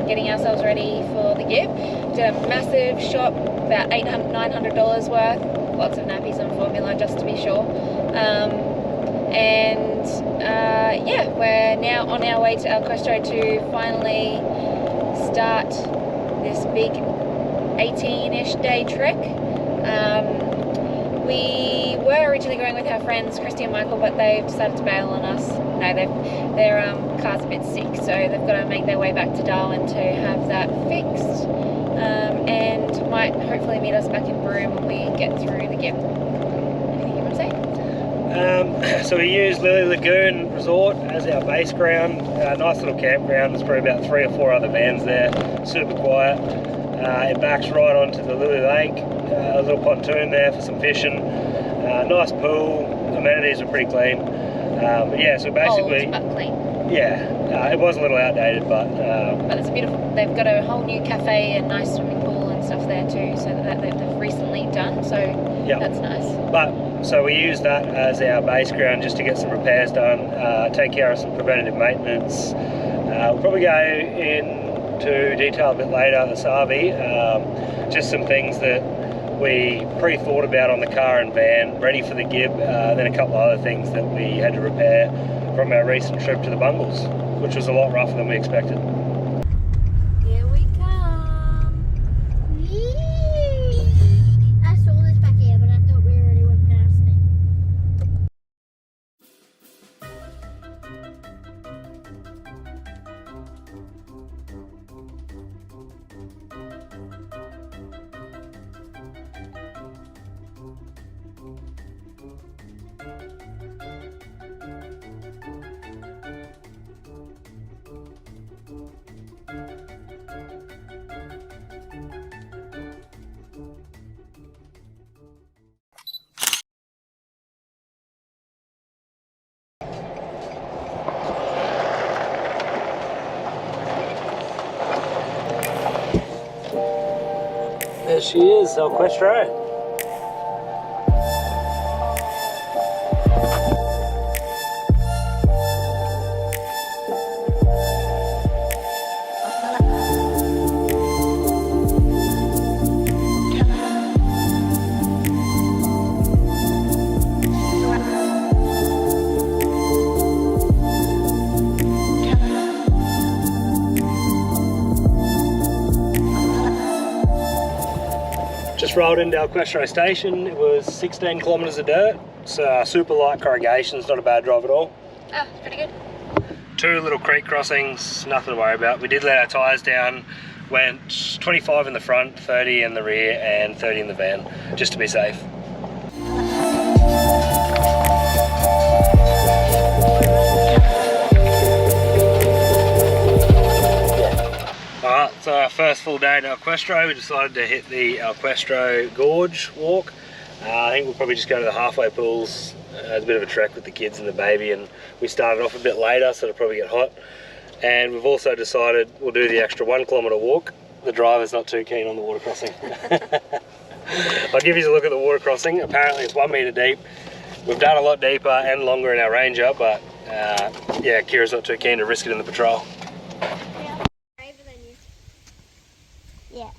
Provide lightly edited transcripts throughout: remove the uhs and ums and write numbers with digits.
getting ourselves ready for the Gibb. Did a massive shop, about $900 worth, lots of nappies and formula just to be sure. Yeah, we're now on our way to El Questro to finally start this big 18-ish day trek. We were originally going with our friends Christy and Michael, but they've decided to bail on us. No, their car's a bit sick, so they've got to make their way back to Darwin to have that fixed, and might hopefully meet us back in Broome when we get through the Gibb. Anything you want to say? So we used Lily Lagoon Resort as our base ground. Nice little campground. There's probably about 3 or 4 other vans there. Super quiet. It backs right onto the Lily Lake. A little pontoon there for some fishing. Nice pool. Amenities are pretty clean. But yeah, so basically, old but clean. Yeah, it was a little outdated, but it's beautiful. They've got a whole new cafe and nice swimming pool and stuff there too, so that they've recently done. So yeah, that's nice. But so we use that as our base ground just to get some repairs done, take care of some preventative maintenance. We'll probably go into detail a bit later on the RV, just some things that we pre-thought about on the car and van, ready for the Gibb, then a couple of other things that we had to repair from our recent trip to the Bungles, which was a lot rougher than we expected. Here we come. I saw this back here, but I thought we already went past it. There she is, El Questro. Just rolled into our Questro Station. It was 16 kilometres of dirt. It's super light corrugations, not a bad drive at all. Oh, pretty good. 2 little creek crossings, nothing to worry about. We did let our tyres down, went 25 in the front, 30 in the rear and 30 in the van, just to be safe. Alright, so our first full day at El Questro, we decided to hit the El Questro Gorge walk. I think we'll probably just go to the halfway pools. It's a bit of a trek with the kids and the baby, and we started off a bit later, so it'll probably get hot. And we've also decided we'll do the extra 1 kilometre walk. The driver's not too keen on the water crossing. I'll give you a look at the water crossing. Apparently it's 1 metre deep. We've done a lot deeper and longer in our Ranger, but yeah, Kira's not too keen to risk it in the patrol. Yeah.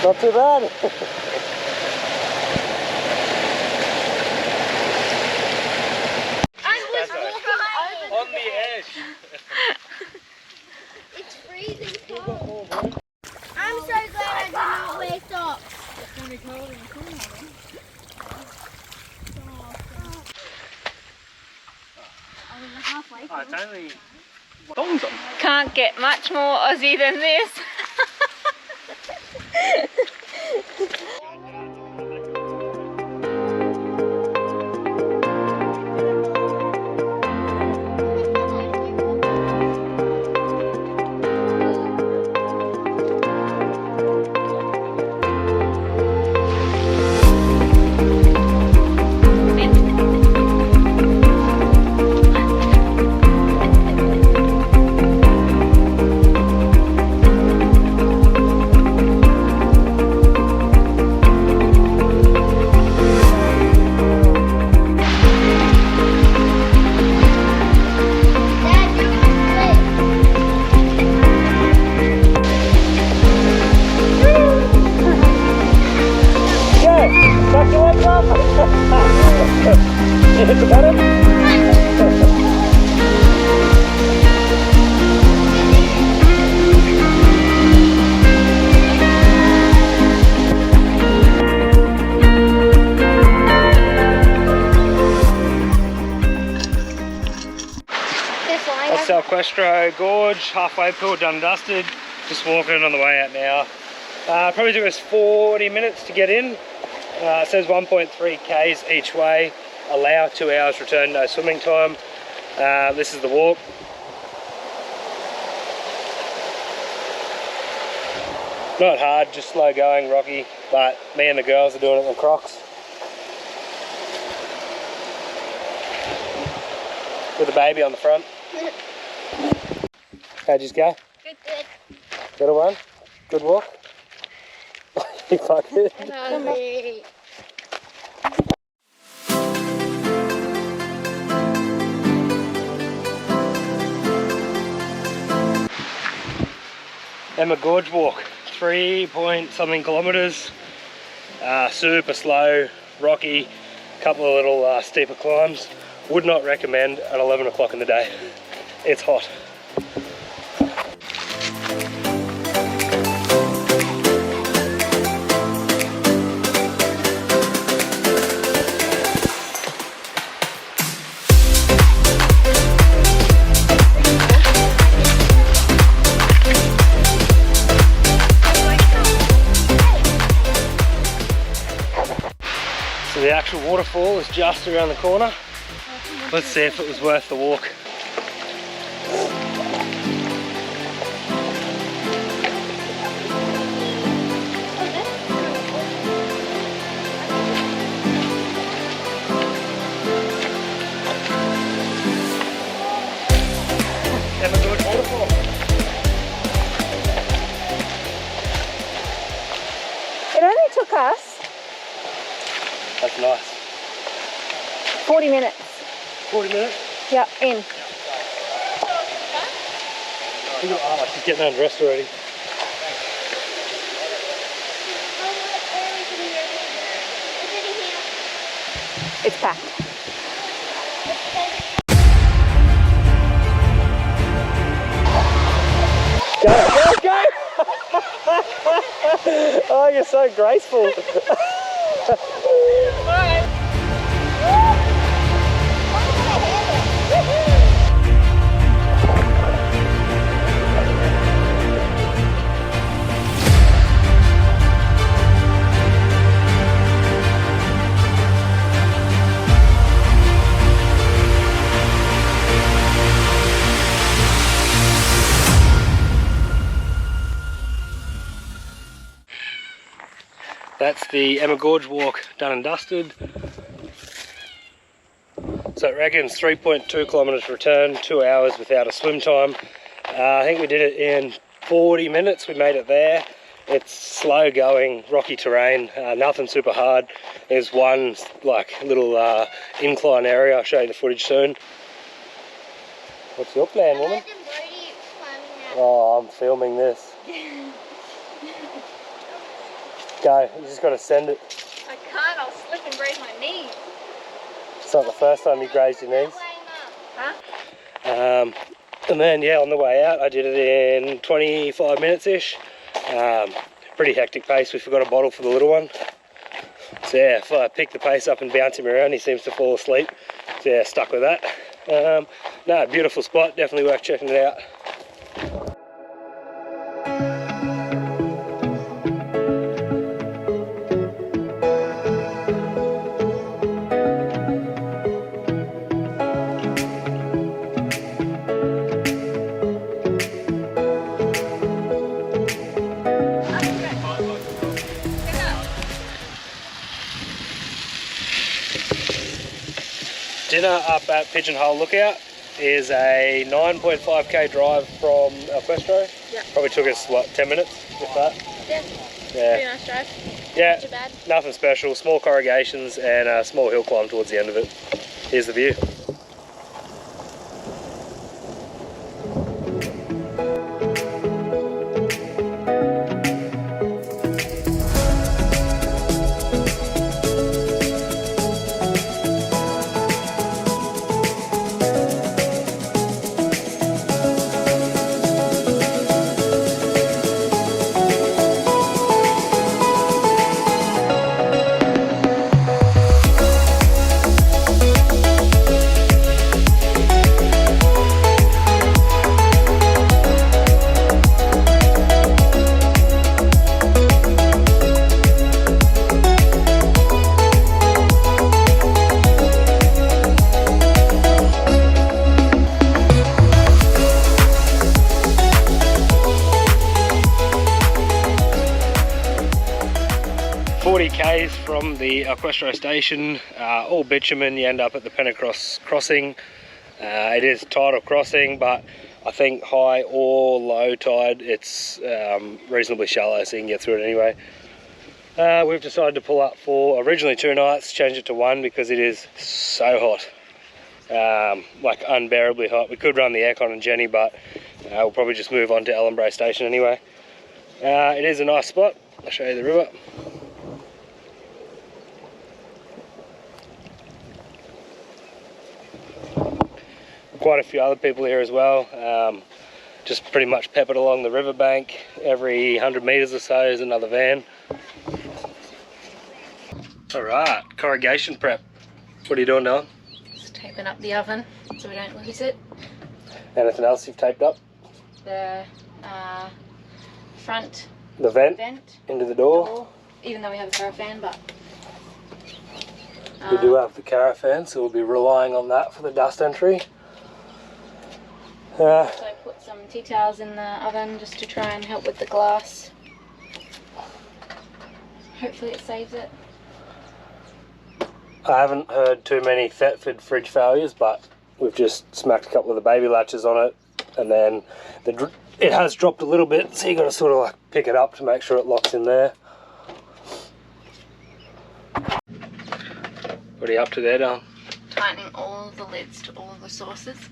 Not too bad. On the edge. It's freezing cold. I'm so glad I did not wear socks. It's going to be cold in the summer. Oh, it's only thongs on. Can't get much more Aussie than this. you hit the button? That's our Questro Gorge, halfway pulled, done and dusted. Just walking on the way out now. Probably took us 40 minutes to get in. It says 1.3 k's each way. Allow 2 hours return, no swimming time. This is the walk. Not hard, just slow going, rocky, but me and the girls are doing it in Crocs. With a baby on the front. How'd you go? Good. Good one? Good walk? You fuck it. Lovely. Emma Gorge walk, 3-point-something kilometres. Super slow, rocky, couple of little steeper climbs. Would not recommend at 11 o'clock in the day. It's hot. So the actual waterfall is just around the corner. Let's see if it was worth the walk. Emma Gorge waterfall. It only took us That's nice. 40 minutes. 40 minutes? Yep, in. Oh, she's getting undressed already. It's packed. Go! Oh, you're so graceful. That's the Emma Gorge walk done and dusted. So it reckons 3.2 kilometres return, 2 hours without a swim time. I think we did it in 40 minutes, we made it there. It's slow going, rocky terrain, nothing super hard. There's one like little incline area, I'll show you the footage soon. What's your plan, woman? Oh, I'm filming this. Go, you just got to send it. I can't, I'll slip and break my knees. It's not the first time you grazed your knees. Huh? And then, yeah, on the way out, I did it in 25 minutes-ish. Pretty hectic pace. We forgot a bottle for the little one. So yeah, if I pick the pace up and bounce him around, he seems to fall asleep. So yeah, stuck with that. No, beautiful spot, definitely worth checking it out. Dinner up at Pigeonhole Lookout is a 9.5k drive from Questro. Yeah. Probably took us, what, 10 minutes, if that? Yeah. Pretty nice drive. Yeah, Not too bad. nothing special. Small corrugations and a small hill climb towards the end of it. Here's the view. k's from the Questro Station, all bitumen. You end up at the Pentecost crossing. It is tidal crossing, but I think high or low tide it's reasonably shallow, so you can get through it anyway. We've decided to pull up for originally 2 nights, change it to 1 because it is so hot, like unbearably hot. We could run the aircon and Jenny, but we'll probably just move on to Ellenbray Station anyway. It is a nice spot. I'll show you the river. Quite a few other people here as well, just pretty much peppered along the riverbank. Every 100 metres or so is another van. Alright, corrugation prep. What are you doing, Dylan? Just taping up the oven so we don't lose it. Anything else you've taped up? The front The vent into the door. Even though we have a caravan, but we do have the caravan, so we'll be relying on that for the dust entry. So I put some tea towels in the oven just to try and help with the glass. Hopefully it saves it. I haven't heard too many Thetford fridge failures, but we've just smacked a couple of the baby latches on it, and then it has dropped a little bit, so you got to sort of like pick it up to make sure it locks in there. What are you up to there, Dylan? Tightening all the lids to all the sauces.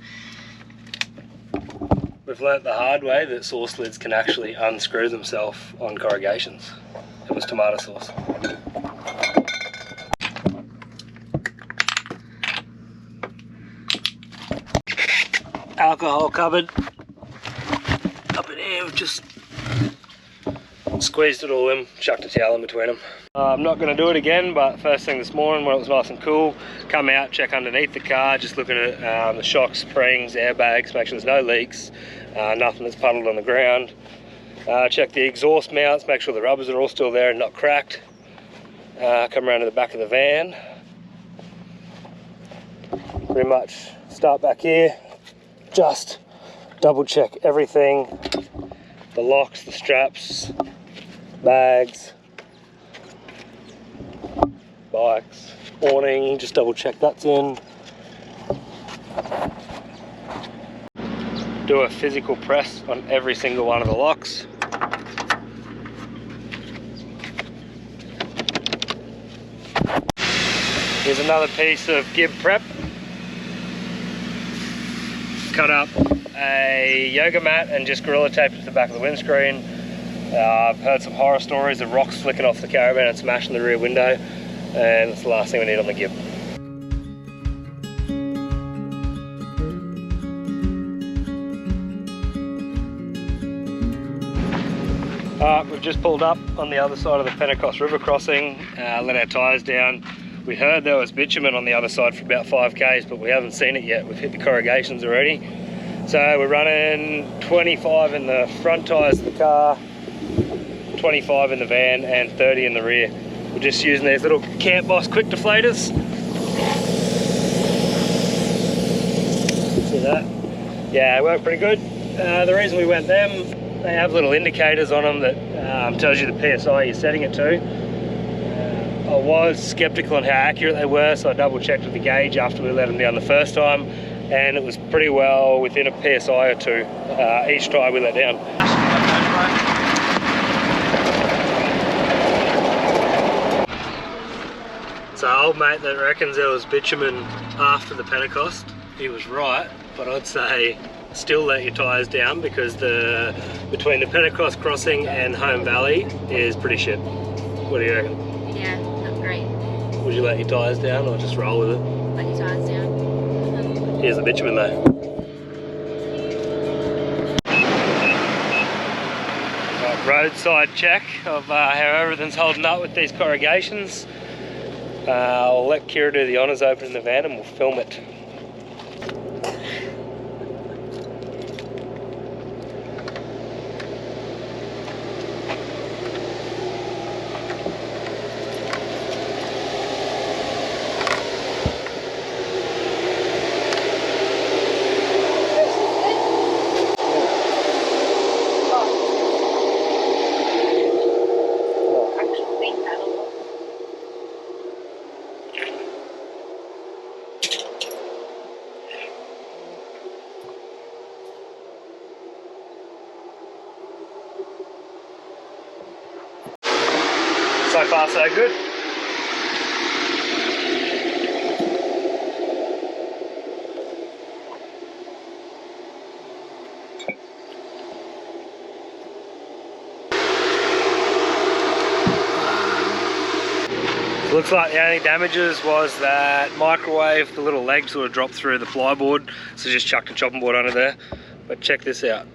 We've learnt the hard way that sauce lids can actually unscrew themselves on corrugations. It was tomato sauce. Alcohol cupboard. Up in here, we've just squeezed it all in, chucked a towel in between them. I'm not going to do it again, but first thing this morning when it was nice and cool, come out, check underneath the car, just looking at the shocks, springs, airbags, make sure there's no leaks, nothing that's puddled on the ground. Check the exhaust mounts, make sure the rubbers are all still there and not cracked. Come around to the back of the van. Pretty much start back here, just double check everything, the locks, the straps, bags, bikes, awning, just double check that's in. Do a physical press on every single one of the locks. Here's another piece of Gibb prep. Cut up a yoga mat and just gorilla taped it to the back of the windscreen. I've heard some horror stories of rocks flicking off the caravan and smashing the rear window, and it's the last thing we need on the Gibb. We've just pulled up on the other side of the Pentecost River crossing, let our tyres down. We heard there was bitumen on the other side for about 5 k's, but we haven't seen it yet. We've hit the corrugations already. So we're running 25 in the front tyres of the car, 25 in the van, and 30 in the rear. We're just using these little Camp Boss quick deflators. See that? Yeah, it worked pretty good. The reason we went them, they have little indicators on them that tells you the PSI you're setting it to. I was sceptical on how accurate they were, so I double checked with the gauge after we let them down the first time, and it was pretty well within a PSI or 2 each time we let down. So old mate that reckons there was bitumen after the Pentecost, he was right, but I'd say still let your tyres down because between the Pentecost crossing and Home Valley is pretty shit. What do you reckon? Yeah, not great. Would you let your tyres down or just roll with it? Let your tyres down. Here's the bitumen though. Right, roadside check of how everything's holding up with these corrugations. I'll let Kira do the honours opening the van and we'll film it. So far so good. Looks like the only damages was that microwave, the little leg sort of dropped through the plyboard, so just chucked a chopping board under there. But check this out,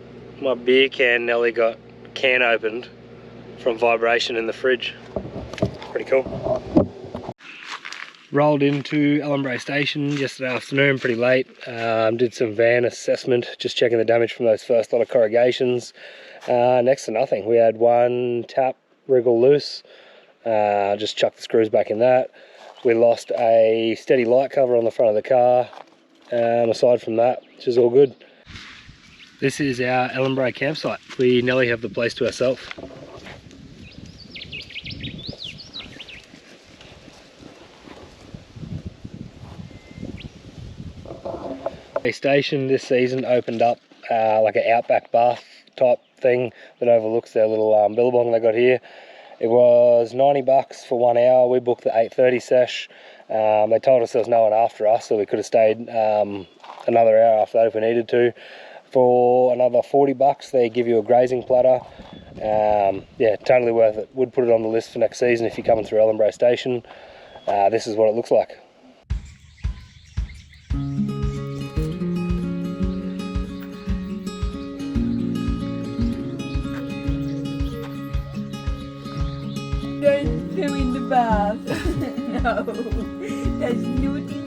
my beer can Nelly got can opened from vibration in the fridge. Pretty cool. Rolled into Questro Station yesterday afternoon, pretty late. Did some van assessment, just checking the damage from those first lot of corrugations. Next to nothing. We had one tap wriggle loose. Just chucked the screws back in that. We lost a steady light cover on the front of the car. Aside from that, which is all good. This is our Questro campsite. We nearly have the place to ourselves. The station this season opened up like an outback bath type thing that overlooks their little billabong they got here. It was $90 for 1 hour. We booked the 8:30 sesh. They told us there was no one after us, so we could have stayed another hour after that if we needed to. For another $40, they give you a grazing platter. Yeah, totally worth it. Would put it on the list for next season if you're coming through Questro Station. This is what it looks like. Don't go in the bath. No, that's naughty.